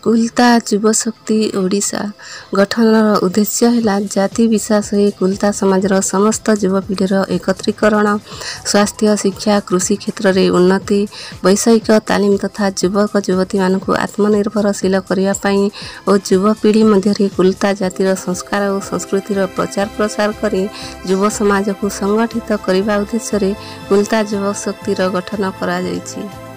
कुलता युवशक्ति ओडिशा गठनर उद्देश्य है जाति विश्वास कुलता समाजर समस्त युवपीढ़ीर एकत्रीकरण, स्वास्थ्य, शिक्षा, कृषि क्षेत्र में उन्नति, वैषयिक तालीम तथा युवक युवती मानक आत्मनिर्भरशील करने और युवपीढ़ी मध्य कुलता जातिर संस्कार और संस्कृतिर प्रचार प्रसार कर युव समाज को संगठित करने उद्देश्य कुलता युवशक्तिर गठन करा जायछि।